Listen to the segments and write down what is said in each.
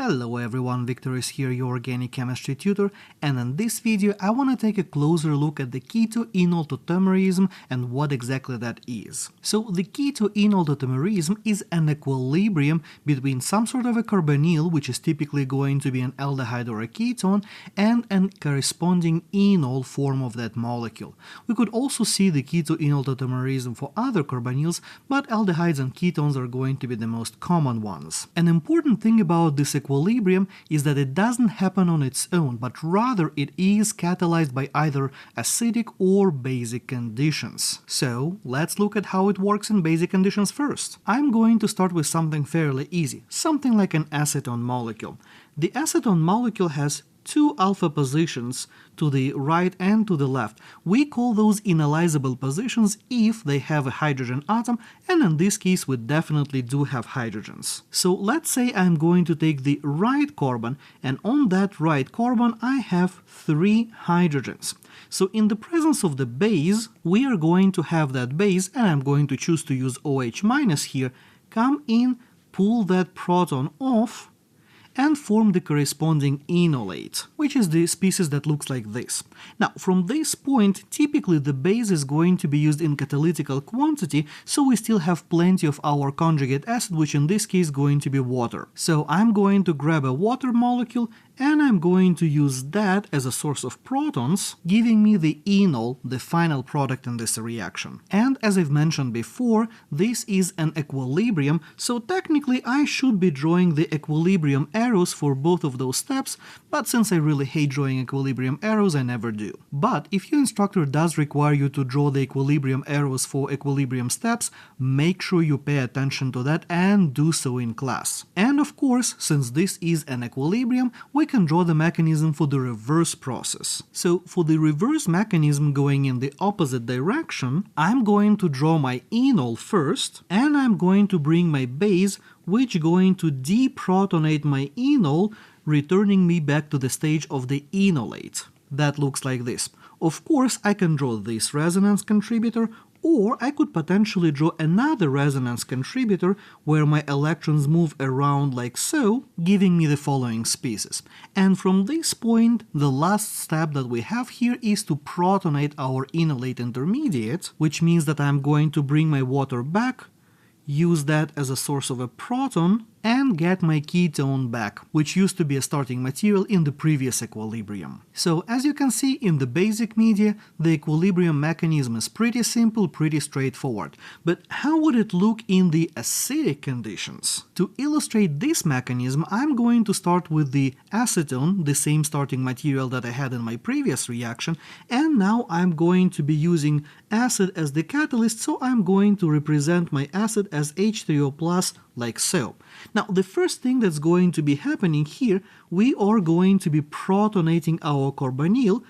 Hello everyone, Victor is here, your organic chemistry tutor, and in this video I want to take a closer look at the Keto-Enol Tautomerism and what exactly that is. So the Keto-Enol Tautomerism is an equilibrium between some sort of a carbonyl, which is typically going to be an aldehyde or a ketone, and a corresponding enol form of that molecule. We could also see the Keto-Enol Tautomerism for other carbonyls, but aldehydes and ketones are going to be the most common ones. An important thing about this equilibrium is that it doesn't happen on its own, but rather it is catalyzed by either acidic or basic conditions. So let's look at how it works in basic conditions first. I'm going to start with something fairly easy, something like an acetone molecule. The acetone molecule has two alpha positions to the right and to the left. We call those enolizable positions if they have a hydrogen atom, and in this case we definitely do have hydrogens. So let's say I'm going to take the right carbon, and on that right carbon I have three hydrogens. So in the presence of the base, we are going to have that base, and I'm going to choose to use OH- here, come in, pull that proton off, and form the corresponding enolate, which is the species that looks like this. Now, from this point, typically the base is going to be used in catalytical quantity, so we still have plenty of our conjugate acid, which in this case is going to be water. So I'm going to grab a water molecule, and I'm going to use that as a source of protons, giving me the enol, the final product in this reaction. And as I've mentioned before, this is an equilibrium, so technically I should be drawing the equilibrium arrows for both of those steps, but since I really hate drawing equilibrium arrows, I never do. But if your instructor does require you to draw the equilibrium arrows for equilibrium steps, make sure you pay attention to that and do so in class. And of course, since this is an equilibrium, we can draw the mechanism for the reverse process. So for the reverse mechanism going in the opposite direction, I'm going to draw my enol first, and I'm going to bring my base, which going to deprotonate my enol, returning me back to the stage of the enolate. That looks like this. Of course, I can draw this resonance contributor, or I could potentially draw another resonance contributor where my electrons move around like so, giving me the following species. And from this point, the last step that we have here is to protonate our enolate intermediate, which means that I'm going to bring my water back, use that as a source of a proton, and get my ketone back, which used to be a starting material in the previous equilibrium. So as you can see in the basic media, the equilibrium mechanism is pretty simple, pretty straightforward. But how would it look in the acidic conditions? To illustrate this mechanism, I'm going to start with the acetone, the same starting material that I had in my previous reaction, and now I'm going to be using acid as the catalyst, so I'm going to represent my acid as H3O+, like so. Now, the first thing that's going to be happening here, we are going to be protonating our carbonyl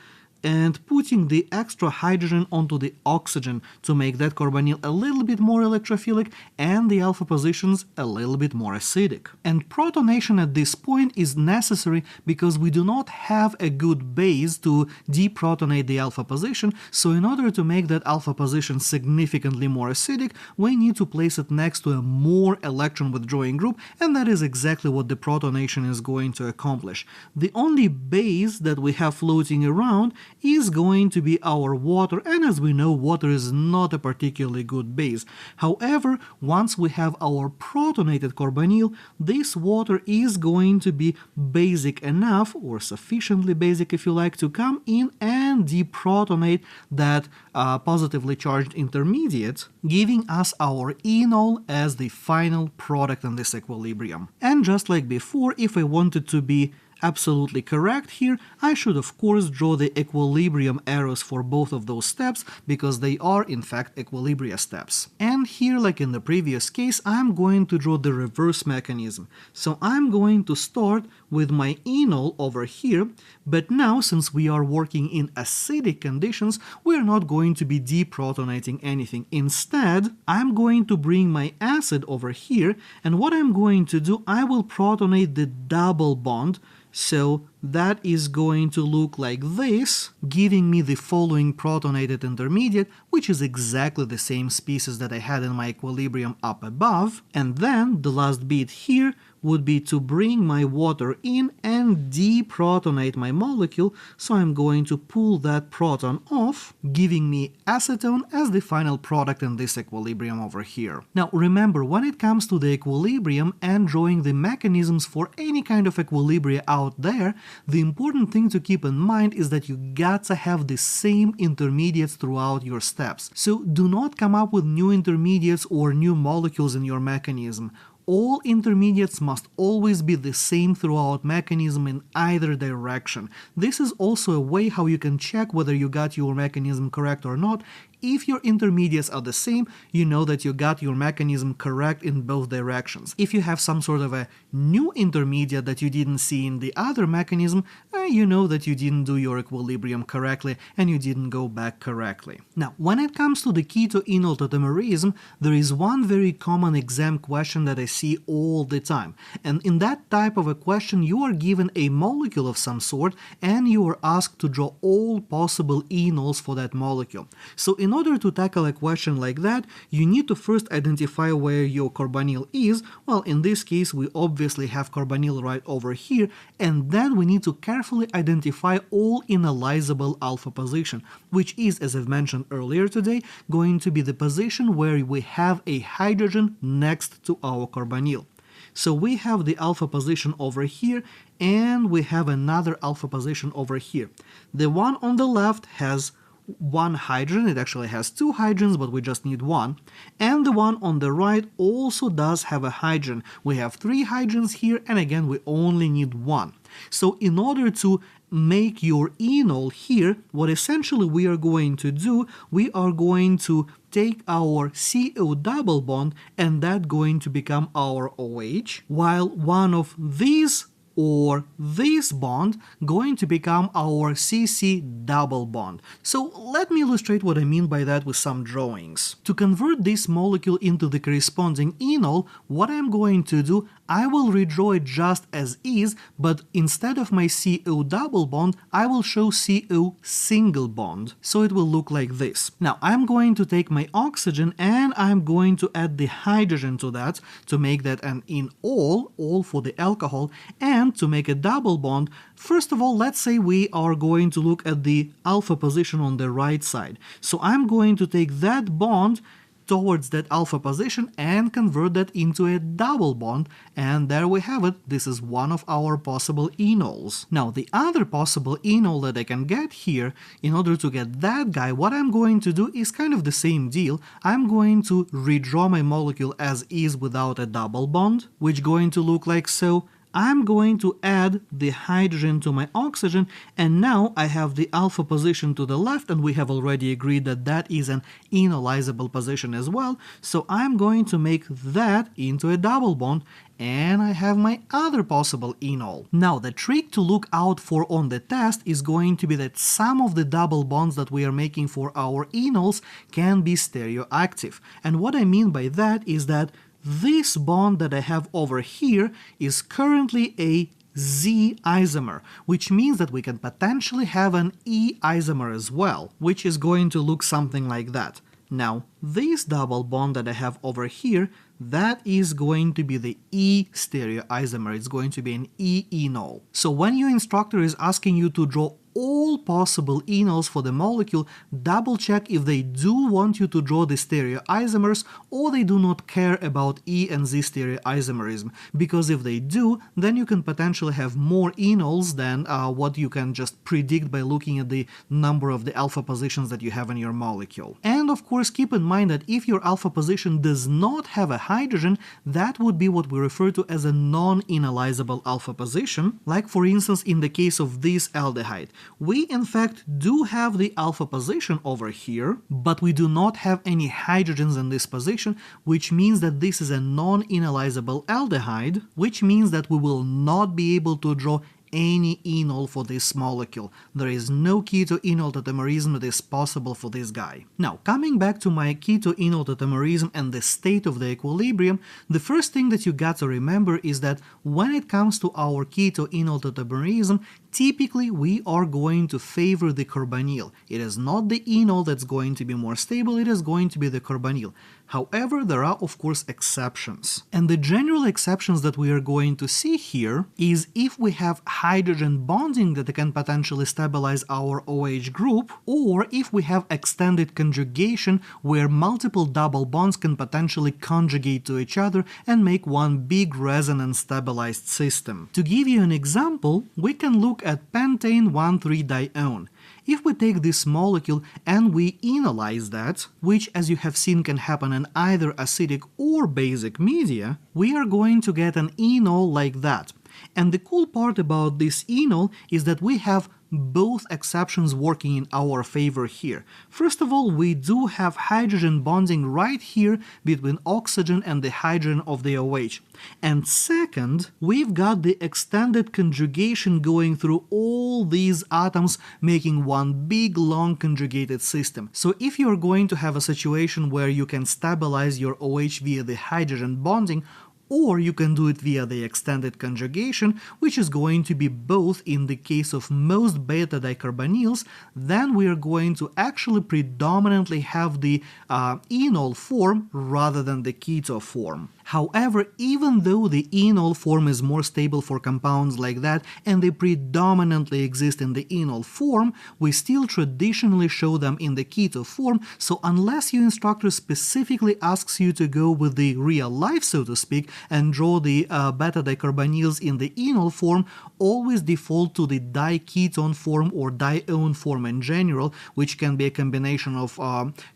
and putting the extra hydrogen onto the oxygen to make that carbonyl a little bit more electrophilic and the alpha positions a little bit more acidic. And protonation at this point is necessary because we do not have a good base to deprotonate the alpha position, so in order to make that alpha position significantly more acidic, we need to place it next to a more electron withdrawing group, and that is exactly what the protonation is going to accomplish. The only base that we have floating around is going to be our water, and as we know, water is not a particularly good base. However, once we have our protonated carbonyl, this water is going to be basic enough, or sufficiently basic if you like, to come in and deprotonate that positively charged intermediate, giving us our enol as the final product in this equilibrium. And just like before, if I wanted to be absolutely correct here, I should of course draw the equilibrium arrows for both of those steps, because they are in fact equilibria steps. And here, like in the previous case, I'm going to draw the reverse mechanism. So I'm going to start with my enol over here, but now since we are working in acidic conditions, we are not going to be deprotonating anything. Instead, I'm going to bring my acid over here, and what I'm going to do, I will protonate the double bond. So that is going to look like this, giving me the following protonated intermediate, which is exactly the same species that I had in my equilibrium up above. And then the last bit here would be to bring my water in and deprotonate my molecule, so I'm going to pull that proton off, giving me acetone as the final product in this equilibrium over here. Now remember, when it comes to the equilibrium and drawing the mechanisms for any kind of equilibria out there, the important thing to keep in mind is that you gotta have the same intermediates throughout your steps. So do not come up with new intermediates or new molecules in your mechanism. All intermediates must always be the same throughout mechanism in either direction. This is also a way how you can check whether you got your mechanism correct or not. If your intermediates are the same, you know that you got your mechanism correct in both directions. If you have some sort of a new intermediate that you didn't see in the other mechanism, you know that you didn't do your equilibrium correctly and you didn't go back correctly. Now, when it comes to the Keto-Enol Tautomerism, there is one very common exam question that I see all the time. And in that type of a question, you are given a molecule of some sort and you are asked to draw all possible enols for that molecule. So in order to tackle a question like that, you need to first identify where your carbonyl is. Well, in this case, we obviously have carbonyl right over here, and then we need to carefully identify all enolizable alpha position, which is, as I've mentioned earlier today, going to be the position where we have a hydrogen next to our carbonyl. So we have the alpha position over here, and we have another alpha position over here. The one on the left has one hydrogen, it actually has two hydrogens, but we just need one. And the one on the right also does have a hydrogen. We have three hydrogens here, and again, we only need one. So in order to make your enol here, what essentially we are going to do, we are going to take our CO double bond, and that's going to become our OH, while one of these or this bond going to become our CC double bond. So let me illustrate what I mean by that with some drawings. To convert this molecule into the corresponding enol, what I'm going to do, I will redraw it just as is, but instead of my CO double bond, I will show CO single bond. So it will look like this. Now I'm going to take my oxygen and I'm going to add the hydrogen to that to make that an enol, all for the alcohol, and to make a double bond. First of all, let's say we are going to look at the alpha position on the right side. So I'm going to take that bond towards that alpha position and convert that into a double bond, and there we have it. This is one of our possible enols. Now the other possible enol that I can get here, in order to get that guy, what I'm going to do is kind of the same deal. I'm going to redraw my molecule as is without a double bond, which is going to look like so. I'm going to add the hydrogen to my oxygen, and now I have the alpha position to the left, and we have already agreed that that is an enolizable position as well, so I'm going to make that into a double bond, and I have my other possible enol. Now the trick to look out for on the test is going to be that some of the double bonds that we are making for our enols can be stereoactive, and what I mean by that is that this bond that I have over here is currently a Z isomer, which means that we can potentially have an E isomer as well, which is going to look something like that. Now, this double bond that I have over here, that is going to be the E stereoisomer. It's going to be an E enol. So when your instructor is asking you to draw all possible enols for the molecule, double check if they do want you to draw the stereoisomers or they do not care about E and Z stereoisomerism, because if they do, then you can potentially have more enols than what you can just predict by looking at the number of the alpha positions that you have in your molecule. And of course, keep in mind that if your alpha position does not have a hydrogen, that would be what we refer to as a non-enolizable alpha position, like for instance in the case of this aldehyde. We in fact do have the alpha position over here, but we do not have any hydrogens in this position, which means that this is a non-enolizable aldehyde, which means that we will not be able to draw any enol for this molecule. There is no Keto-Enol Tautomerism that is possible for this guy. Now, coming back to my Keto-Enol Tautomerism and the state of the equilibrium, the first thing that you got to remember is that when it comes to our Keto-Enol Tautomerism, typically we are going to favor the carbonyl. It is not the enol that's going to be more stable, it is going to be the carbonyl. However, there are of course exceptions. And the general exceptions that we are going to see here is if we have hydrogen bonding that can potentially stabilize our OH group, or if we have extended conjugation where multiple double bonds can potentially conjugate to each other and make one big resonance stabilized system. To give you an example, we can look at pentane 1,3-dione. If we take this molecule and we enolize that, which as you have seen can happen in either acidic or basic media, we are going to get an enol like that. And the cool part about this enol is that we have both exceptions working in our favor here. First of all, we do have hydrogen bonding right here between oxygen and the hydrogen of the OH. And second, we've got the extended conjugation going through all these atoms, making one big long conjugated system. So if you're going to have a situation where you can stabilize your OH via the hydrogen bonding, or you can do it via the extended conjugation, which is going to be both in the case of most beta dicarbonyls, then we are going to actually predominantly have the enol form rather than the keto form. However, even though the enol form is more stable for compounds like that and they predominantly exist in the enol form, we still traditionally show them in the keto form, so unless your instructor specifically asks you to go with the real life, so to speak, and draw the beta dicarbonyls in the enol form, always default to the diketone form or dione form in general, which can be a combination of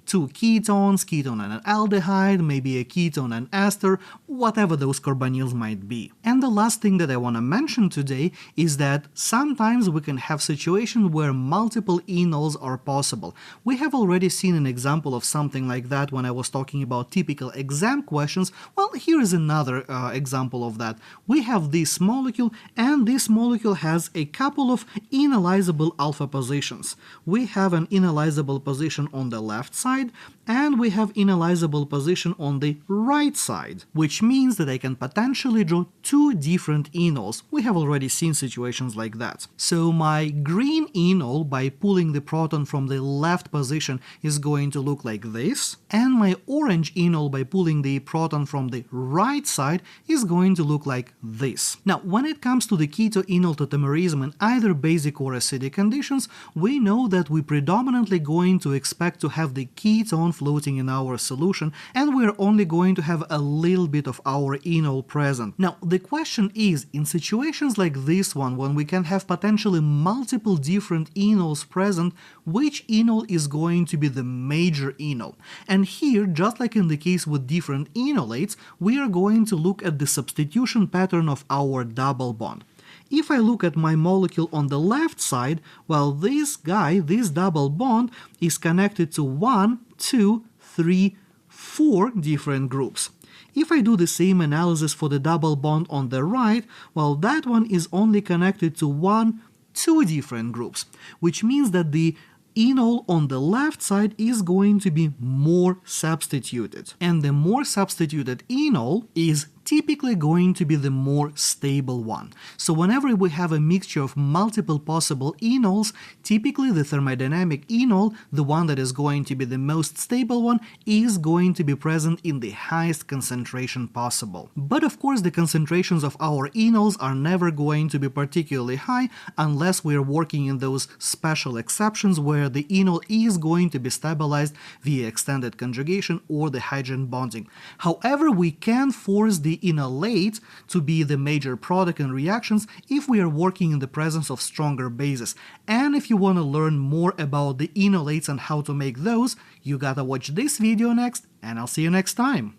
two ketones, ketone and an aldehyde, maybe a ketone and ester, whatever those carbonyls might be. And the last thing that I want to mention today is that sometimes we can have situations where multiple enols are possible. We have already seen an example of something like that when I was talking about typical exam questions. Well, here is another example of that. We have this molecule, and this molecule has a couple of enolizable alpha positions. We have an enolizable position on the left side, and we have enolizable position on the right side, which means that I can potentially draw two different enols. We have already seen situations like that. So my green enol, by pulling the proton from the left position, is going to look like this, and my orange enol, by pulling the proton from the right side, is going to look like this. Now, when it comes to the Keto-Enol Tautomerism in either basic or acidic conditions, we know that we're predominantly going to expect to have the ketone floating in our solution, and we're only going to have a little bit of our enol present. Now, the question is, in situations like this one, when we can have potentially multiple different enols present, which enol is going to be the major enol? And here, just like in the case with different enolates, we are going to look at the substitution pattern of our double bond. If I look at my molecule on the left side, well, this guy, this double bond, is connected to 1, 2, 3, 4 different groups. If I do the same analysis for the double bond on the right, well, that one is only connected to 1, 2 different groups, which means that the enol on the left side is going to be more substituted. And the more substituted enol is typically going to be the more stable one. So whenever we have a mixture of multiple possible enols, typically the thermodynamic enol, the one that is going to be the most stable one, is going to be present in the highest concentration possible. But of course the concentrations of our enols are never going to be particularly high unless we are working in those special exceptions where the enol is going to be stabilized via extended conjugation or the hydrogen bonding. However, we can force the enolate to be the major product in reactions if we are working in the presence of stronger bases. And if you want to learn more about the enolates and how to make those, you gotta watch this video next, and I'll see you next time.